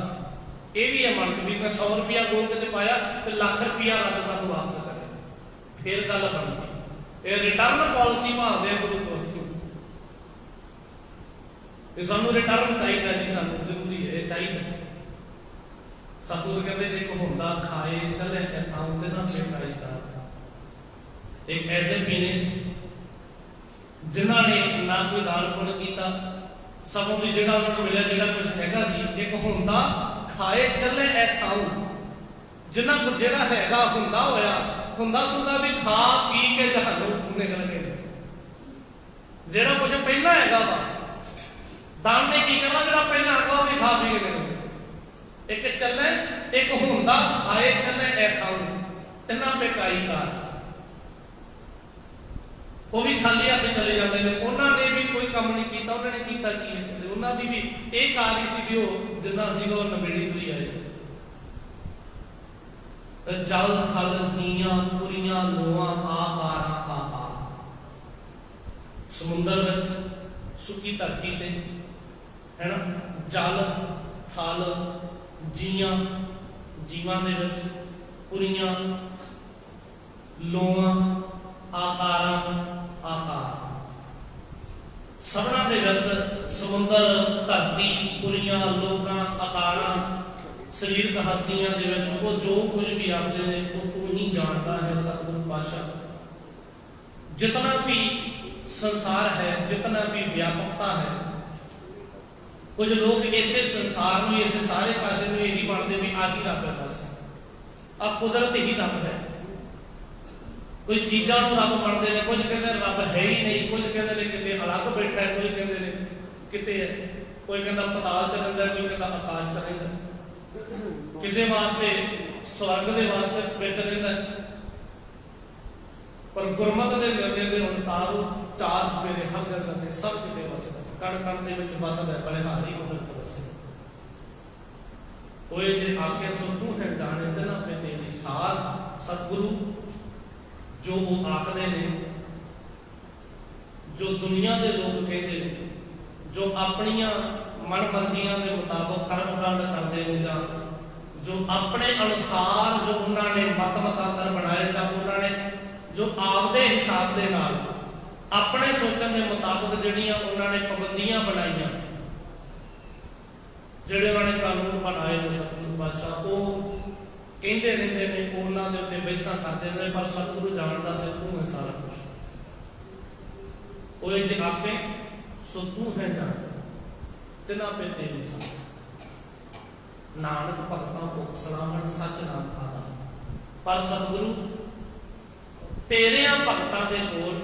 ये भी है मन भी, मैं 100 रुपया गोल्ड ते पाया तो लाख रुपया रब सानू वापस करे, फिर गल बनती। ये रिटर्न पॉलिसी भालदे हैं गुरु पॉलिसी, ये सानू रिटर्न चाहिए जी, सानू जरूरी है, चाहिए। सतगुरु कहते एक हुंदा खाए चले थां ते ना बेसाई का। एक ऐसे पीने जिन्होंने ना कोई दान पुण्य किया, सगों की जगह उन्होंने मिला जो कुछ हैगा सी, एक हुंदा खाए चले ए खाऊ, जिन्ना को जेड़ा हैगा हुंदा होया, हुंदा सुंदा भी खा पी के जहानों निकल गए। जेड़ा कुछ पहला हैगा वा दान ने की करना, जेड़ा पहला हैगा वो भी खा पी के निकल गए। एक चले, एक हुंदा खाए चले ए खाऊ, इन्ना बेकाई का वो भी खाली हाथ चले जाते हैं। उन्होंने भी कोई काम नहीं किया, उन्होंने किया की है, उन्होंने भी एक आ रही सी वो जिन्ना सी वो नवेड़ी हुई है। जल थल जियां पुरियां लोआ आकारा आकार, समुंदर विच सुकी धरती ते है ना, जल थल जियां जीवां दे विच पुरियां लोआ आकारा आकार, सबना दे विच समुंदर धरती पुरियां लोकां आकारा शरीरक हस्तियां दे विच वो जो कुछ भी आखदे ने वो तू ही जानता है सतगुरु पातशाह। जितना भी संसार है, जितना भी व्यापकता है, कुछ लोग ऐसे संसार में, ऐसे सारे पासे में यही मानते भी आ ही रब है, बस अब कुदरत ही रब है। कोई चीज़ों को रब मानते हैं, कुछ कहते हैं रब है ही नहीं, कुछ कहते हैं कितने अलग बैठा है, कोई कहते हैं कितने है, कोई कहता पताल च रहिंदा, कोई कहता आकाश च रहिंदा, किसी वास्ते स्वर्ग के वास्ते विच रहिंदा, पर गुरमत के निर्णय के अनुसार वो चार चुफेरे हर जगह ते सब किते वसदा, कण कण दे विच वसदा, बलिहारी कुदरत वसदा। कोई जे आके सो तू है जाने तना पे तेरी सार, सतगुरु जो वो आखते ने, जो दुनिया के लोग कहते हैं, जो अपनिया मन मर्जियां के मुताबिक कर्मकांड करते हैं, या जो अपने अनुसार जो उन्होंने मत मतांतर बनाए, या उन्होंने जो आपदे हिसाब के नाल अपने सोचने के मुताबिक जिहड़ियां उन्होंने पाबंदियां बनाईयां, जिहड़े उन्होंने कानून बनाए ने सतगुरु पातशाह, वो कहते रहते हैं, उन्होंने उत्ते बहसा करते हैं, पर सतगुरु जानता है तू है सारा कुछ। वो जे आखे सो तू है जान तिना पे तेरी सा, नानक भगतां को सलामन सच नाम आदा। पर सतगुरु तेरे भगतां दे कोल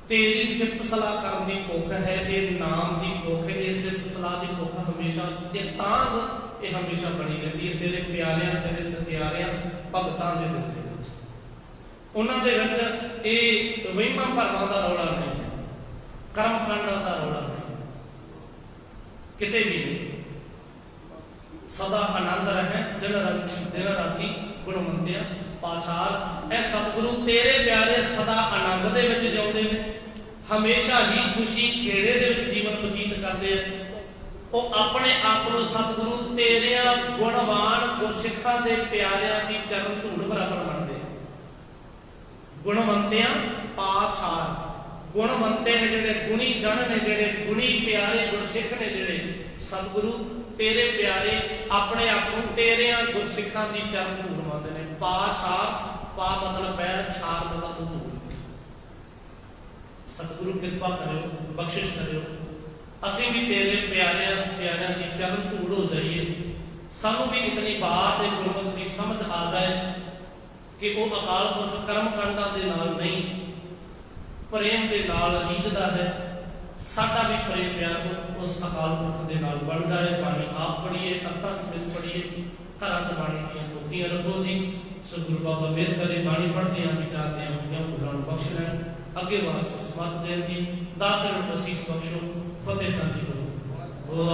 तेरी सिफत सलाह करने की भुख है, ये नाम की भुख है, ये सिफत सलाह की भुख हमेशा ये हमेशा बनी रहती है। तेरे प्यारियां तेरे सचियारियां भगतां दे दिल दे विच, उन्हां दे विच ये वहिमां भरमां दा रौला नहीं, कर्म कांडां दा रौला नहीं, किते भी नहीं। सदा आनंद रहे दिन राती गुणवंतिया पाछाल। ए सतगुरु तेरे प्यारे सदा आनंद दे विच जिउंदे ने, हमेशा ही खुशी खेड़े दे विच जीवन बतीत करते हैं। वो अपने आप को सतगुरु तेरे गुणवान गुरसिखां दे प्यारियां की चरण धूड़ बराबर मानते हैं। गुणवंतियां पाछाल, गुणवंते ने जिहड़े गुणी जन ने, जिहड़े गुणी प्यारे गुरसिख ने, जिहड़े सतगुरु तेरे प्यारे अपने आप को तेरे गुरसिखां की चरण धूड़ मानते हैं। पाछाल, पा मतलब पैर, छाल मतलब धूड़। सतगुरु कृपा करो, बख्शिश करो, असी भी तेरे प्यारे सचियारियां की चरण धूड़ हो जाइए। सानू भी इतनी बात गुरमत की समझ आ जाए कि वो अकाल पुरख कर्म कांडां दे नाल नहीं, प्रेम के नाल रीझदा है। साडा भी प्रेम प्यार उस अकाल पुरख के नाल बन जाए। बाणी आप पढ़िए, अक्खां समेत पढ़िए, घरां च बाणी दीआं पोथीआं रखो जी। सतगुरु बाबा मेहर करे, बाणी पढ़दिआं विचारदिआं होईआं भुलां नूं बख्श लैण, अगे वास्ते समर्थ देन जी। दास नूं असीस बख्शो, फतेह साझी करो।